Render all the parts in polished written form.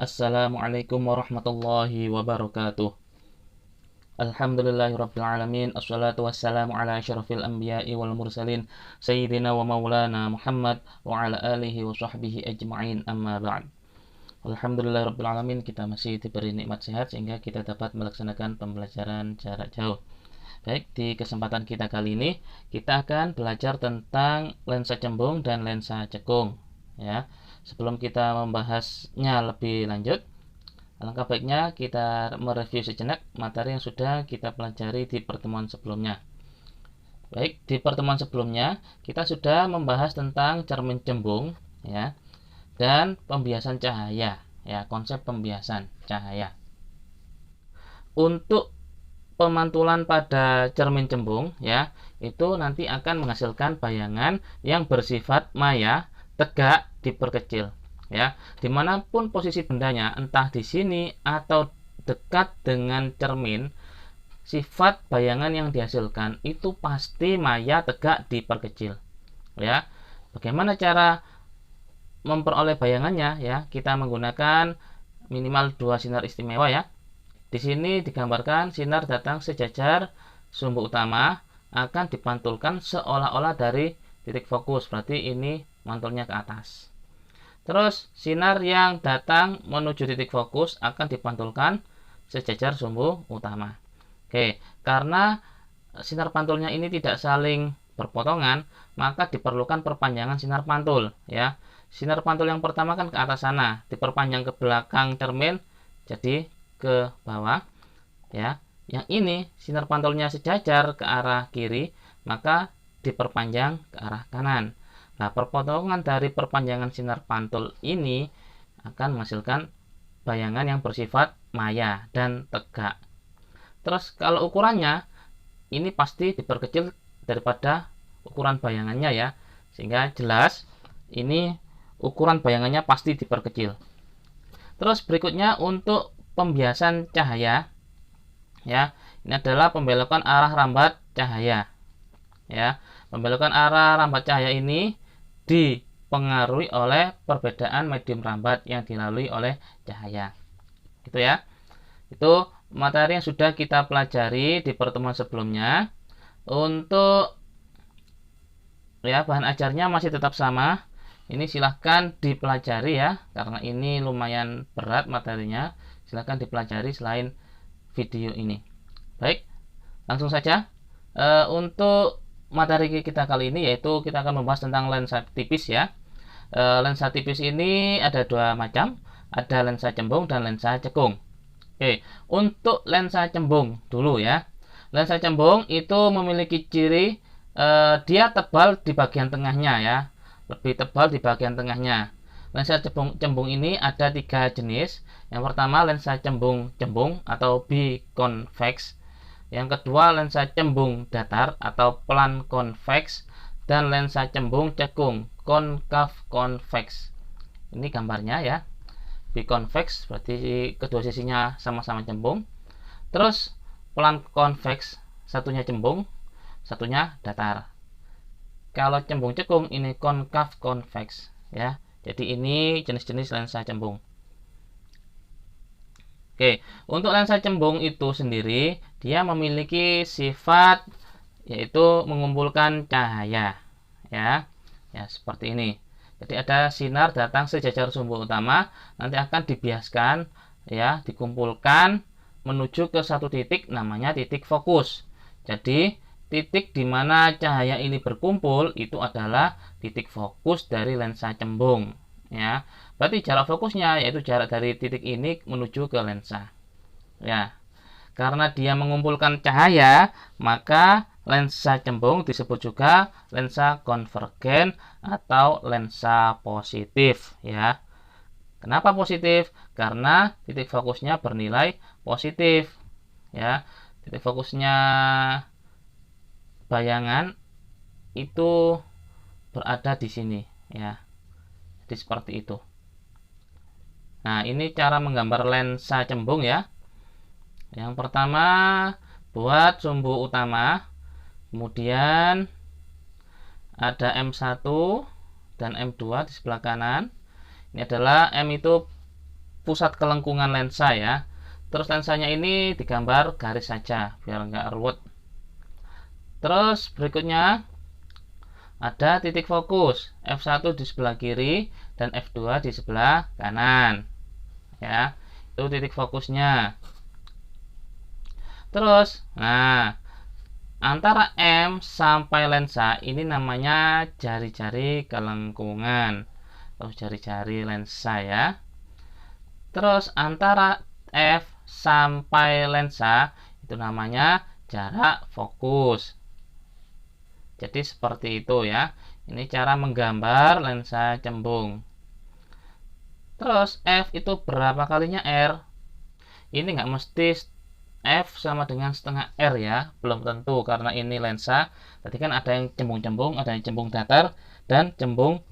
Assalamualaikum warahmatullahi wabarakatuh. Alhamdulillahirabbil alamin. Assalatu wassalamu ala asyrafil anbiya'i wal mursalin sayyidina wa maulana Muhammad wa ala alihi wa sahbihi ajma'in. Amma ba'd. Alhamdulillahirabbil alamin, kita masih diberi nikmat sehat sehingga kita dapat melaksanakan pembelajaran jarak jauh. Baik, di kesempatan kita kali ini kita akan belajar tentang lensa cembung dan lensa cekung, ya. Sebelum kita membahasnya lebih lanjut, alangkah baiknya kita mereview sejenak materi yang sudah kita pelajari di pertemuan sebelumnya. Baik, di pertemuan sebelumnya kita sudah membahas tentang cermin cembung, ya, dan pembiasan cahaya, ya, konsep pembiasan cahaya. Untuk pemantulan pada cermin cembung, ya, itu nanti akan menghasilkan bayangan yang bersifat maya, tegak, diperkecil, ya, dimanapun posisi bendanya, entah di sini atau dekat dengan cermin, sifat bayangan yang dihasilkan itu pasti maya, tegak, diperkecil, ya. Bagaimana cara memperoleh bayangannya, ya? Kita menggunakan minimal 2 sinar istimewa, ya. Di sini digambarkan sinar datang sejajar sumbu utama akan dipantulkan seolah-olah dari titik fokus, berarti ini mantulnya ke atas. Terus sinar yang datang menuju titik fokus akan dipantulkan sejajar sumbu utama. Oke, karena sinar pantulnya ini tidak saling berpotongan, maka diperlukan perpanjangan sinar pantul, ya. Sinar pantul yang pertama kan ke atas sana, diperpanjang ke belakang cermin, jadi ke bawah, ya. Yang ini sinar pantulnya sejajar ke arah kiri, maka diperpanjang ke arah kanan. Nah, perpotongan dari perpanjangan sinar pantul ini akan menghasilkan bayangan yang bersifat maya dan tegak. Terus kalau ukurannya ini pasti diperkecil daripada ukuran bayangannya, ya, sehingga jelas ini ukuran bayangannya pasti diperkecil. Terus berikutnya untuk pembiasan cahaya, ya, ini adalah pembelokan arah rambat cahaya, ya. Pembelokan arah rambat cahaya ini dipengaruhi oleh perbedaan medium rambat yang dilalui oleh cahaya, gitu, ya. Itu materi yang sudah kita pelajari di pertemuan sebelumnya. Untuk, ya, bahan ajarnya masih tetap sama. Ini silahkan dipelajari, ya, karena ini lumayan berat materinya. Silahkan dipelajari selain video ini. Baik, langsung saja. Untuk materi kita kali ini yaitu kita akan membahas tentang lensa tipis, ya. Lensa tipis ini ada 2 macam, ada lensa cembung dan lensa cekung. Oke, untuk lensa cembung dulu, ya. Lensa cembung itu memiliki ciri dia tebal di bagian tengahnya, ya. Lebih tebal di bagian tengahnya. Lensa cembung ini ada 3 jenis. Yang pertama lensa cembung atau biconvex. Yang kedua lensa cembung datar atau plan convex, dan lensa cembung cekung concave convex. Ini gambarnya, ya. Biconvex berarti kedua sisinya sama-sama cembung. Terus plan convex, satunya cembung, satunya datar. Kalau cembung cekung ini concave convex, ya. Jadi ini jenis-jenis lensa cembung. Oke, untuk lensa cembung itu sendiri dia memiliki sifat yaitu mengumpulkan cahaya, ya. Ya, seperti ini. Jadi ada sinar datang sejajar sumbu utama, nanti akan dibiaskan, ya, dikumpulkan menuju ke satu titik namanya titik fokus. Jadi titik di mana cahaya ini berkumpul itu adalah titik fokus dari lensa cembung, ya. Berarti jarak fokusnya yaitu jarak dari titik ini menuju ke lensa, ya. Karena dia mengumpulkan cahaya, maka lensa cembung disebut juga lensa konvergen atau lensa positif, ya. Kenapa positif? Karena titik fokusnya bernilai positif, ya. Titik fokusnya bayangan itu berada di sini, ya. Jadi seperti itu. Nah, ini cara menggambar lensa cembung, ya. Yang pertama buat sumbu utama, kemudian ada M1 dan M2 di sebelah kanan. Ini adalah M itu pusat kelengkungan lensa ya. Terus lensanya ini digambar garis saja biar nggak ruwet. Terus berikutnya ada titik fokus F1 di sebelah kiri dan F2 di sebelah kanan ya, itu titik fokusnya. Terus antara M sampai lensa ini namanya jari-jari kelengkungan atau jari-jari lensa ya. Terus antara F sampai lensa itu namanya jarak fokus. Jadi seperti itu ya. Ini cara menggambar lensa cembung. Terus F itu berapa kalinya R? Ini nggak mesti F sama dengan setengah R ya. Belum tentu karena ini lensa. Tadi kan ada yang cembung-cembung, ada yang cembung datar, dan cembung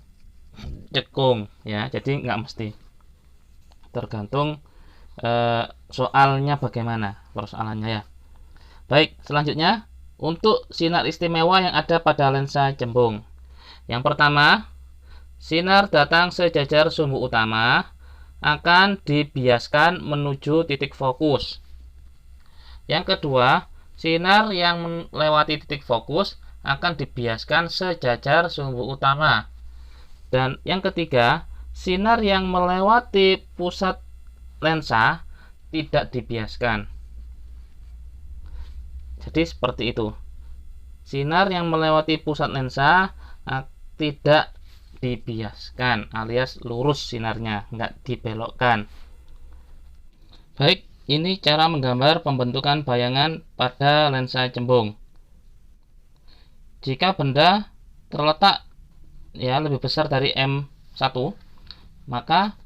cekung ya. Jadi nggak mesti. Tergantung soalnya bagaimana persoalannya ya. Baik, selanjutnya untuk sinar istimewa yang ada pada lensa cembung. Yang pertama, sinar datang sejajar sumbu utama akan dibiaskan menuju titik fokus. Yang kedua, sinar yang melewati titik fokus akan dibiaskan sejajar sumbu utama. Dan yang ketiga, sinar yang melewati pusat lensa tidak dibiaskan. Jadi seperti itu. Sinar yang melewati pusat lensa tidak dibiaskan alias lurus sinarnya, nggak dibelokkan. Baik, ini cara menggambar pembentukan bayangan pada lensa cembung. Jika benda terletak ya lebih besar dari M1, maka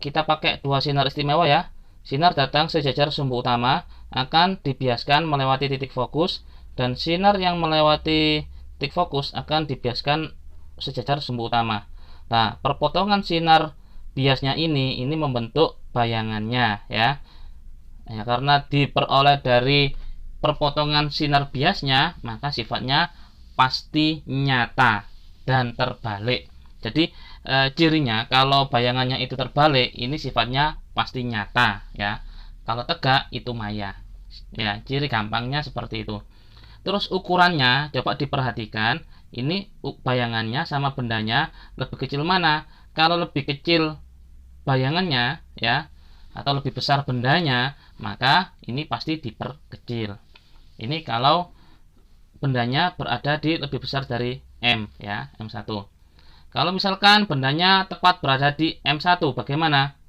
kita pakai dua sinar istimewa ya. Sinar datang sejajar sumbu utama akan dibiaskan melewati titik fokus, dan sinar yang melewati titik fokus akan dibiaskan sejajar sumbu utama. Nah, perpotongan sinar biasnya ini membentuk bayangannya ya. Ya, karena diperoleh dari perpotongan sinar biasnya, maka sifatnya pasti nyata dan terbalik. Jadi cirinya kalau bayangannya itu terbalik, ini sifatnya pasti nyata ya. Kalau tegak itu maya. Ya, ciri gampangnya seperti itu. Terus ukurannya coba diperhatikan, ini bayangannya sama bendanya lebih kecil mana? Kalau lebih kecil bayangannya ya atau lebih besar bendanya, maka ini pasti diperkecil. Ini kalau bendanya berada di lebih besar dari M ya, M1. Kalau misalkan bendanya tepat berada di M1, bagaimana?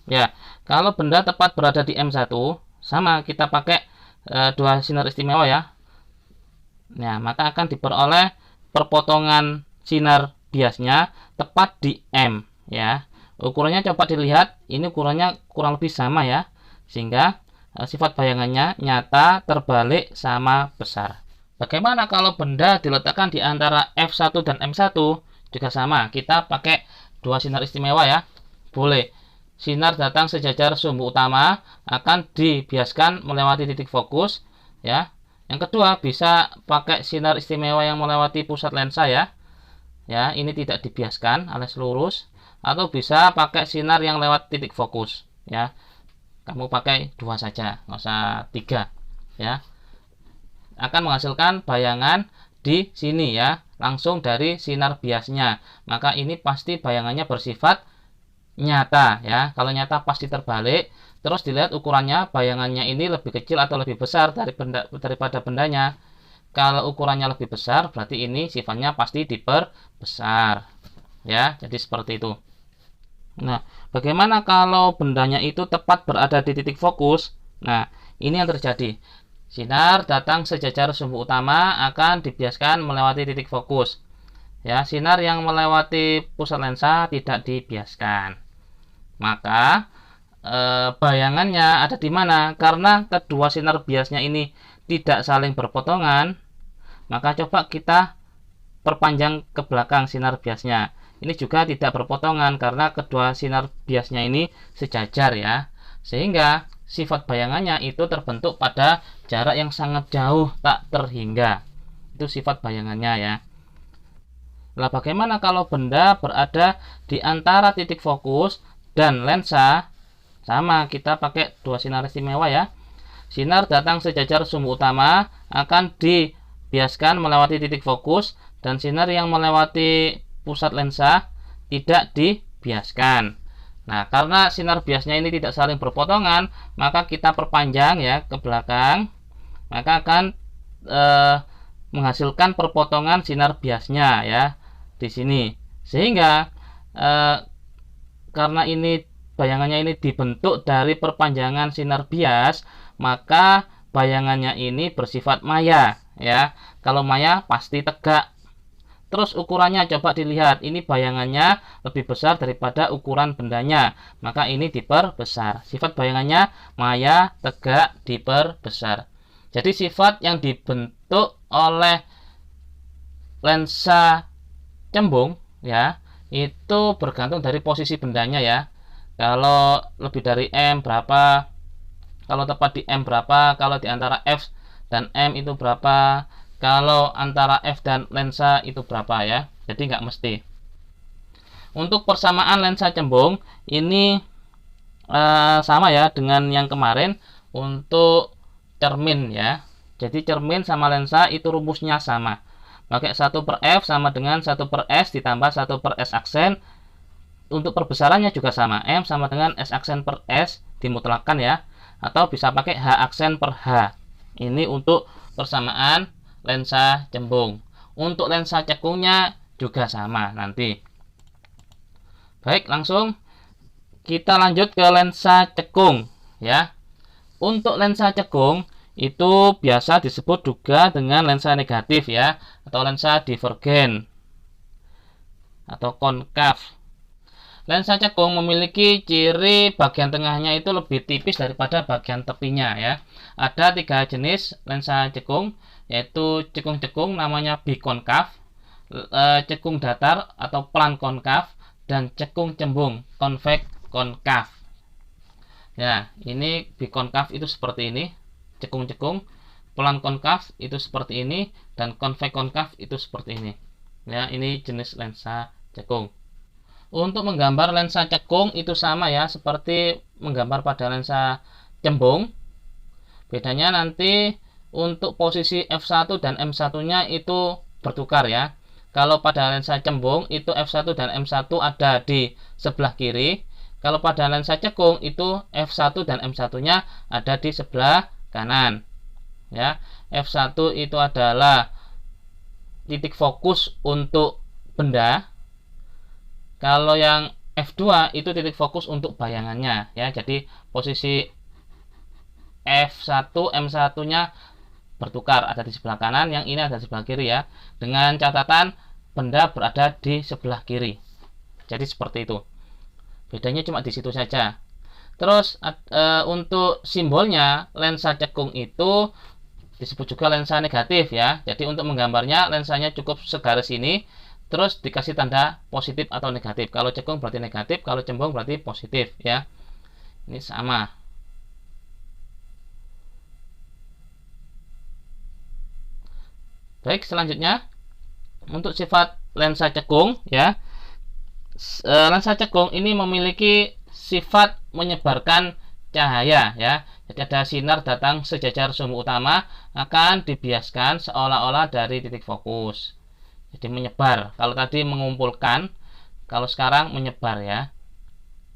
Ya, kalau benda tepat berada di M1, sama kita pakai dua sinar istimewa ya. Nah, maka akan diperoleh perpotongan sinar biasnya tepat di M ya. Ukurannya coba dilihat, ini ukurannya kurang lebih sama ya. Sehingga sifat bayangannya nyata, terbalik, sama besar. Bagaimana kalau benda diletakkan di antara F1 dan M1? Juga sama, kita pakai dua sinar istimewa ya. Boleh. Sinar datang sejajar sumbu utama akan dibiaskan melewati titik fokus ya. Yang kedua, bisa pakai sinar istimewa yang melewati pusat lensa ya. Ya, ini tidak dibiaskan alias lurus, atau bisa pakai sinar yang lewat titik fokus ya. Kamu pakai dua saja, nggak usah tiga ya. Akan menghasilkan bayangan di sini ya, langsung dari sinar biasnya. Maka ini pasti bayangannya bersifat nyata ya. Kalau nyata pasti terbalik. Terus dilihat ukurannya, bayangannya ini lebih kecil atau lebih besar daripada bendanya. Kalau ukurannya lebih besar, berarti ini sifatnya pasti diperbesar ya. Jadi seperti itu. Nah, bagaimana kalau bendanya itu tepat berada di titik fokus? Nah, ini yang terjadi. Sinar datang sejajar sumbu utama akan dibiaskan melewati titik fokus. Ya, sinar yang melewati pusat lensa tidak dibiaskan. Maka bayangannya ada di mana? Karena kedua sinar biasnya ini tidak saling berpotongan, maka coba kita perpanjang ke belakang sinar biasnya. Ini juga tidak berpotongan karena kedua sinar biasnya ini sejajar ya. Sehingga sifat bayangannya itu terbentuk pada jarak yang sangat jauh tak terhingga. Itu sifat bayangannya ya. Lah bagaimana kalau benda berada di antara titik fokus dan lensa? Sama, kita pakai dua sinar istimewa ya. Sinar datang sejajar sumbu utama akan dibiaskan melewati titik fokus, dan sinar yang melewati pusat lensa tidak dibiaskan. Nah, karena sinar biasnya ini tidak saling berpotongan, maka kita perpanjang ya ke belakang, maka akan menghasilkan perpotongan sinar biasnya ya di sini. Sehingga karena ini bayangannya ini dibentuk dari perpanjangan sinar bias, maka bayangannya ini bersifat maya ya. Kalau maya pasti tegak. Terus ukurannya coba dilihat, ini bayangannya lebih besar daripada ukuran bendanya, maka ini diperbesar. Sifat bayangannya maya, tegak, diperbesar. Jadi sifat yang dibentuk oleh lensa cembung ya, itu bergantung dari posisi bendanya ya. Kalau lebih dari M berapa, kalau tepat di M berapa, kalau di antara F dan M itu berapa, kalau antara F dan lensa itu berapa ya. Jadi nggak mesti. Untuk persamaan lensa cembung ini sama ya dengan yang kemarin untuk cermin ya. Jadi cermin sama lensa itu rumusnya sama. Pakai 1/F sama dengan 1/S ditambah 1/S aksen. Untuk perbesarannya juga sama. M sama dengan S aksen per S dimutlakkan ya. Atau bisa pakai H aksen per H. Ini untuk persamaan lensa cembung. Untuk lensa cekungnya juga sama nanti. Baik, langsung kita lanjut ke lensa cekung ya. Untuk lensa cekung itu biasa disebut juga dengan lensa negatif ya, atau lensa divergen atau konkav. Lensa cekung memiliki ciri bagian tengahnya itu lebih tipis daripada bagian tepinya ya. Ada 3 jenis lensa cekung, yaitu cekung-cekung namanya bikonkav, cekung datar atau plan konkav, dan cekung cembung konveks konkav. Ya, ini bikonkav itu seperti ini, cekung-cekung, plan konkav itu seperti ini, dan konveks konkav itu seperti ini. Ya, ini jenis lensa cekung. Untuk menggambar lensa cekung itu sama ya, seperti menggambar pada lensa cembung. Bedanya nanti untuk posisi F1 dan M1-nya itu bertukar ya. Kalau pada lensa cembung itu F1 dan M1 ada di sebelah kiri. Kalau pada lensa cekung itu F1 dan M1-nya ada di sebelah kanan. Ya, F1 itu adalah titik fokus untuk benda. Kalau yang F2 itu titik fokus untuk bayangannya ya. Jadi posisi F1 M1-nya bertukar, ada di sebelah kanan, yang ini ada di sebelah kiri ya. Dengan catatan benda berada di sebelah kiri. Jadi seperti itu. Bedanya cuma di situ saja. Terus untuk simbolnya lensa cekung itu disebut juga lensa negatif ya. Jadi untuk menggambarnya lensanya cukup segaris ini, terus dikasih tanda positif atau negatif. Kalau cekung berarti negatif, kalau cembung berarti positif ya. Ini sama. Baik, selanjutnya untuk sifat lensa cekung ya. Lensa cekung ini memiliki sifat menyebarkan cahaya ya. Jadi ada sinar datang sejajar sumbu utama akan dibiaskan seolah-olah dari titik fokus. Jadi menyebar. Kalau tadi mengumpulkan, kalau sekarang menyebar ya.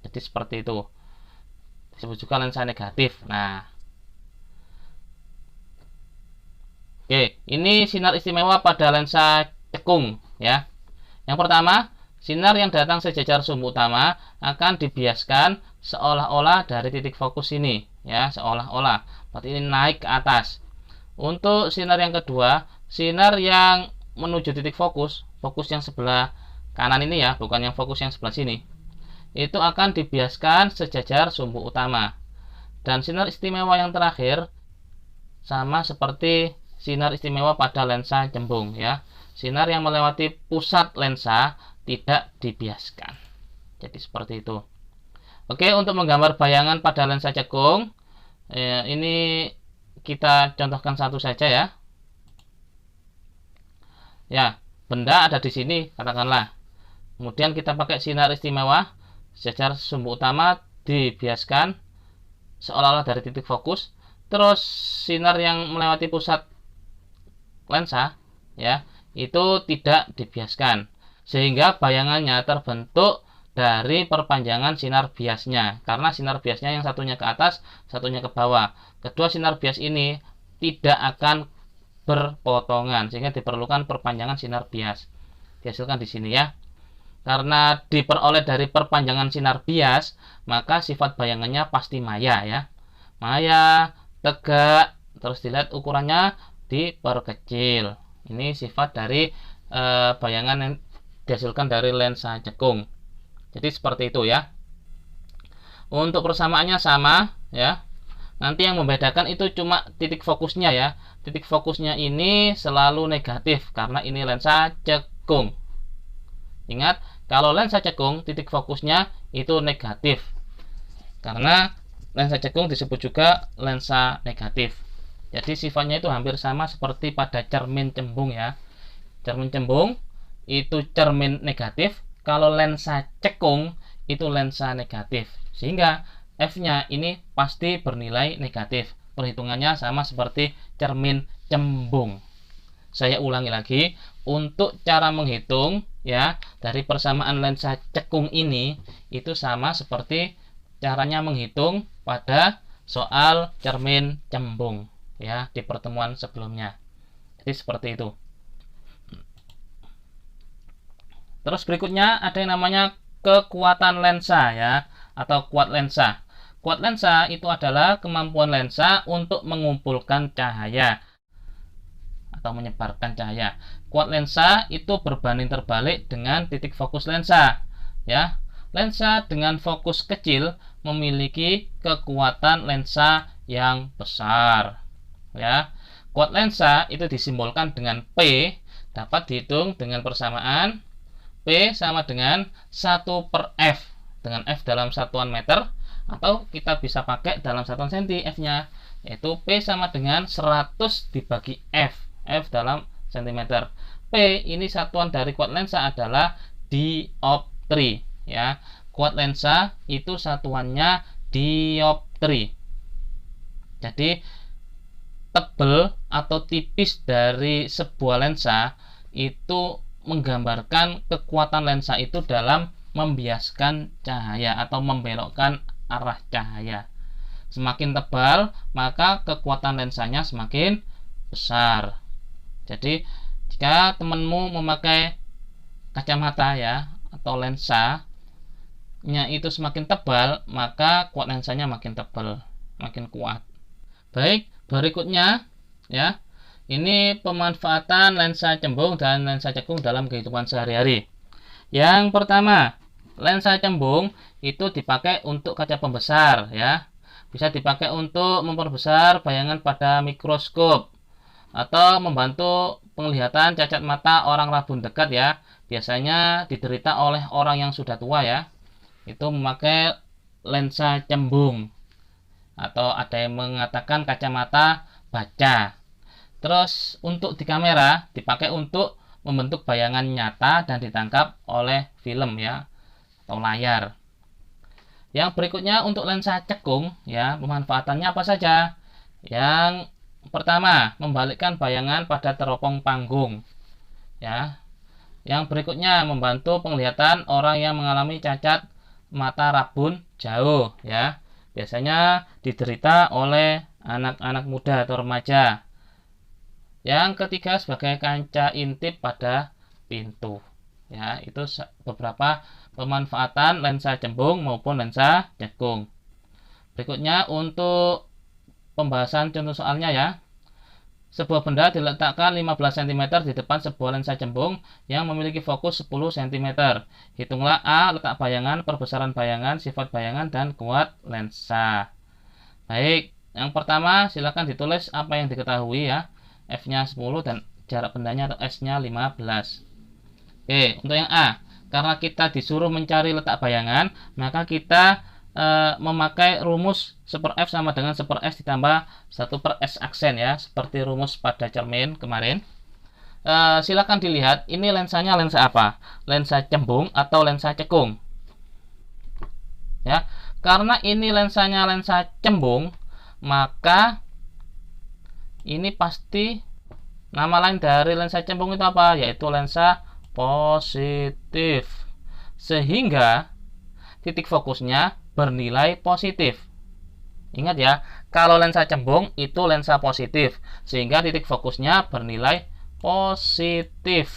Jadi seperti itu. Disebut juga lensa negatif. Nah, oke, ini sinar istimewa pada lensa cekung ya. Yang pertama, sinar yang datang sejajar sumbu utama akan dibiaskan seolah-olah dari titik fokus ini ya, seolah-olah. Berarti ini naik ke atas. Untuk sinar yang kedua, sinar yang menuju titik fokus, fokus yang sebelah kanan ini ya, bukan yang fokus yang sebelah sini, itu akan dibiaskan sejajar sumbu utama. Dan sinar istimewa yang terakhir sama seperti sinar istimewa pada lensa cembung ya. Sinar yang melewati pusat lensa tidak dibiaskan. Jadi seperti itu. Oke, untuk menggambar bayangan pada lensa cekung, ini kita contohkan satu saja ya. Ya, benda ada di sini katakanlah. Kemudian kita pakai sinar istimewa, sejajar sumbu utama dibiaskan seolah-olah dari titik fokus, terus sinar yang melewati pusat lensa ya itu tidak dibiaskan, sehingga bayangannya terbentuk dari perpanjangan sinar biasnya, karena sinar biasnya yang satunya ke atas, satunya ke bawah. Kedua sinar bias ini tidak akan berpotongan, sehingga diperlukan perpanjangan sinar bias. Dihasilkan di sini ya. Karena diperoleh dari perpanjangan sinar bias, maka sifat bayangannya pasti maya ya. Maya, tegak, terus dilihat ukurannya diperkecil. Ini sifat dari bayangan yang dihasilkan dari lensa cekung. Jadi seperti itu ya. Untuk persamaannya sama ya. Nanti yang membedakan itu cuma titik fokusnya ya. Titik fokusnya ini selalu negatif karena ini lensa cekung. Ingat, kalau lensa cekung titik fokusnya itu negatif. Karena lensa cekung disebut juga lensa negatif. Jadi sifatnya itu hampir sama seperti pada cermin cembung ya. Cermin cembung itu cermin negatif, kalau lensa cekung itu lensa negatif. Sehingga F-nya ini pasti bernilai negatif. Perhitungannya sama seperti cermin cembung. Saya ulangi lagi, untuk cara menghitung ya dari persamaan lensa cekung ini itu sama seperti caranya menghitung pada soal cermin cembung ya di pertemuan sebelumnya. Jadi seperti itu. Terus berikutnya ada yang namanya kekuatan lensa ya atau kuat lensa. Kuat lensa itu adalah kemampuan lensa untuk mengumpulkan cahaya atau menyebarkan cahaya. Kuat lensa itu berbanding terbalik dengan titik fokus lensa. Ya, lensa dengan fokus kecil memiliki kekuatan lensa yang besar. Ya, kuat lensa itu disimbolkan dengan P, dapat dihitung dengan persamaan P sama dengan 1/F, dengan F dalam satuan meter, atau kita bisa pakai dalam satuan senti F-nya, yaitu P sama dengan 100 dibagi F, F dalam sentimeter. P ini satuan dari kuat lensa adalah dioptri ya. Kuat lensa itu satuannya dioptri. Jadi tebal atau tipis dari sebuah lensa itu menggambarkan kekuatan lensa itu dalam membiaskan cahaya atau membelokkan arah cahaya. Semakin tebal, maka kekuatan lensanya semakin besar. Jadi, jika temanmu memakai kacamata ya atau lensanya itu semakin tebal, maka kuat lensanya makin tebal, makin kuat. Baik, berikutnya ya. Ini pemanfaatan lensa cembung dan lensa cekung dalam kehidupan sehari-hari. Yang pertama, lensa cembung itu dipakai untuk kaca pembesar ya. Bisa dipakai untuk memperbesar bayangan pada mikroskop atau membantu penglihatan cacat mata orang rabun dekat ya. Biasanya diderita oleh orang yang sudah tua ya. Itu memakai lensa cembung. Atau ada yang mengatakan kacamata baca. Terus untuk di kamera dipakai untuk membentuk bayangan nyata dan ditangkap oleh film ya atau layar. Yang berikutnya untuk lensa cekung ya, pemanfaatannya apa saja? Yang pertama, membalikkan bayangan pada teropong panggung. Ya. Yang berikutnya membantu penglihatan orang yang mengalami cacat mata rabun jauh ya. Biasanya diderita oleh anak-anak muda atau remaja. Yang ketiga sebagai kaca intip pada pintu. Ya, itu beberapa pemanfaatan lensa cembung maupun lensa cekung. Berikutnya untuk pembahasan contoh soalnya ya. Sebuah benda diletakkan 15 cm di depan sebuah lensa cembung yang memiliki fokus 10 cm. Hitunglah A, letak bayangan, perbesaran bayangan, sifat bayangan, dan kuat lensa. Baik, yang pertama silakan ditulis apa yang diketahui ya. F-nya 10 dan jarak bendanya atau S-nya 15. Oke, untuk yang A, karena kita disuruh mencari letak bayangan, maka kita memakai rumus 1/F sama dengan 1/S ditambah 1/S aksen ya, seperti rumus pada cermin kemarin. silakan dilihat ini lensanya lensa apa, lensa cembung atau lensa cekung ya. Karena ini lensanya lensa cembung, maka ini pasti nama lain dari lensa cembung itu apa, yaitu lensa positif, sehingga titik fokusnya bernilai positif. Ingat ya, kalau lensa cembung itu lensa positif, sehingga titik fokusnya bernilai positif.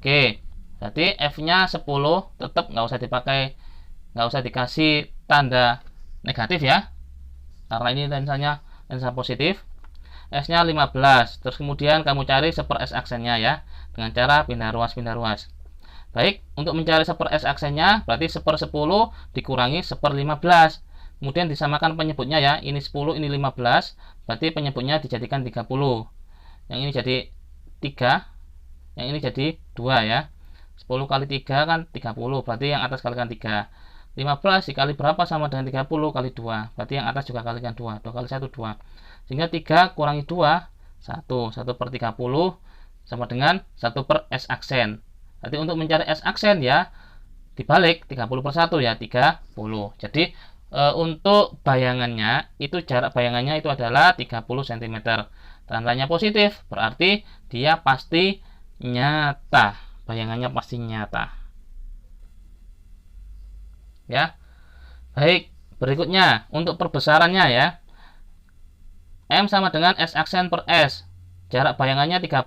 Oke, berarti F-nya 10, tetap nggak usah dipakai, nggak usah dikasih tanda negatif ya, karena ini lensanya lensa positif. S-nya 15, terus kemudian kamu cari seper S aksennya ya, dengan cara pindah ruas. Baik, untuk mencari seper S aksennya, berarti seper 10 dikurangi seper 15. Kemudian disamakan penyebutnya ya, ini 10, ini 15, berarti penyebutnya dijadikan 30. Yang ini jadi 3, yang ini jadi 2 ya. 10 kali 3 kan 30, berarti yang atas kalikan 3. 15 dikali berapa sama dengan 30 kali 2, berarti yang atas juga kalikan 2. 2 kali 1, 2. Sehingga 3 kurangi 2, 1. 1 per 30 sama dengan 1 per S aksen. Berarti untuk mencari S aksen ya, dibalik 30 per 1 ya, 30. Jadi untuk bayangannya itu jarak bayangannya itu adalah 30 cm. Tandanya positif berarti dia pasti nyata, bayangannya pasti nyata ya. Baik, berikutnya untuk perbesarannya ya, M sama dengan S aksen per S, jarak bayangannya 30,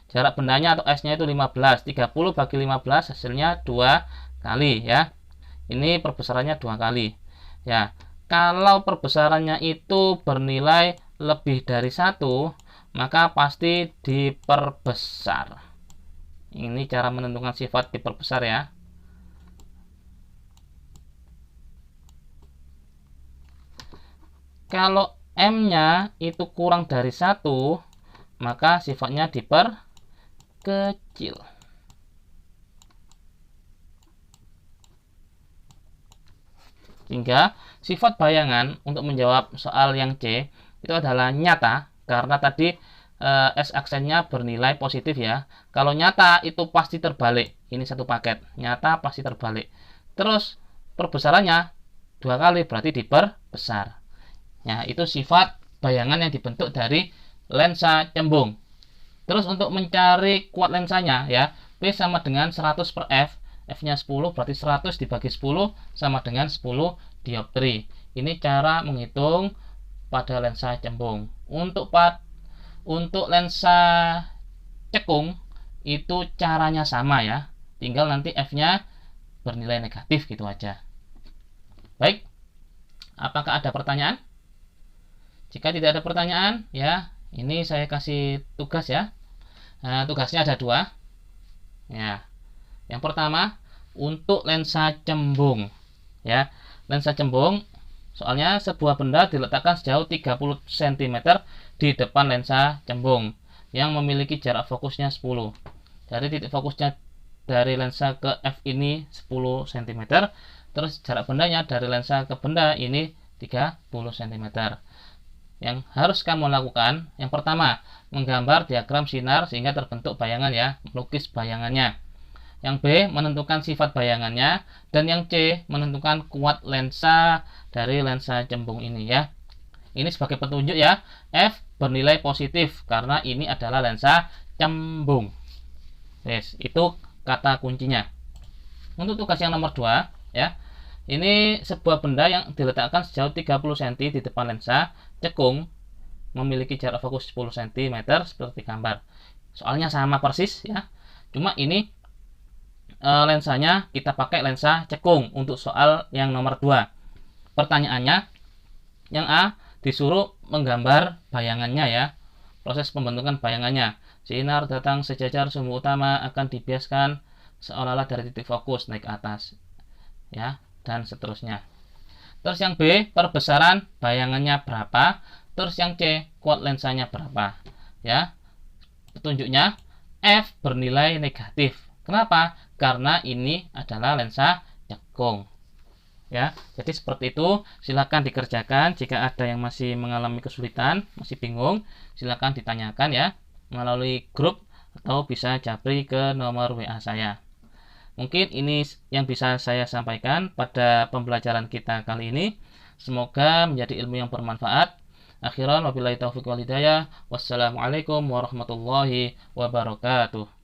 jarak bendanya atau S nya itu 15. 30 bagi 15 hasilnya 2 kali ya. Ini perbesarannya 2 kali ya. Kalau perbesarannya itu bernilai lebih dari 1, maka pasti diperbesar. Ini cara menentukan sifat diperbesar ya. Kalau M-nya itu kurang dari 1, maka sifatnya diperkecil. Sehingga sifat bayangan untuk menjawab soal yang C itu adalah nyata, karena tadi S aksennya bernilai positif ya. Kalau nyata itu pasti terbalik. Ini satu paket, nyata pasti terbalik. Terus perbesarannya 2 kali, berarti diperbesar. Ya, itu sifat bayangan yang dibentuk dari lensa cembung. Terus untuk mencari kuat lensanya ya, P sama dengan 100 per F. F-nya 10, berarti 100 dibagi 10 sama dengan 10 dioptri. Ini cara menghitung pada lensa cembung. Untuk lensa cekung itu caranya sama ya, tinggal nanti F-nya bernilai negatif gitu aja. Baik, apakah ada pertanyaan? Jika tidak ada pertanyaan ya, ini saya kasih tugas ya. Nah, tugasnya ada 2 ya. Yang pertama untuk lensa cembung ya. Lensa cembung soalnya sebuah benda diletakkan sejauh 30 cm di depan lensa cembung yang memiliki jarak fokusnya 10. Dari titik fokusnya dari lensa ke F ini 10 cm. Terus jarak bendanya dari lensa ke benda ini 30 cm. Yang harus kamu lakukan, yang pertama menggambar diagram sinar sehingga terbentuk bayangan ya, melukis bayangannya. Yang B menentukan sifat bayangannya, dan yang C menentukan kuat lensa dari lensa cembung ini ya. Ini sebagai petunjuk ya, F bernilai positif karena ini adalah lensa cembung. Yes, itu kata kuncinya. Untuk tugas yang nomor 2 ya, ini sebuah benda yang diletakkan sejauh 30 cm di depan lensa cekung memiliki jarak fokus 10 cm seperti gambar. Soalnya sama persis ya, cuma ini lensanya kita pakai lensa cekung untuk soal yang nomor 2. Pertanyaannya yang A, disuruh menggambar bayangannya ya, proses pembentukan bayangannya. Sinar datang sejajar sumbu utama akan dibiaskan seolah-olah dari titik fokus naik ke atas ya, dan seterusnya. Terus yang B, perbesaran bayangannya berapa. Terus yang C, kuat lensanya berapa ya. Petunjuknya F bernilai negatif. Kenapa? Karena ini adalah lensa cekung ya. Jadi seperti itu, silakan dikerjakan. Jika ada yang masih mengalami kesulitan, masih bingung, silakan ditanyakan ya. melalui grup atau bisa japri ke nomor WA saya. Mungkin ini yang bisa saya sampaikan pada pembelajaran kita kali ini. Semoga menjadi ilmu yang bermanfaat. Akhiran wabillahi taufiq wal hidayah. Wassalamualaikum warahmatullahi wabarakatuh.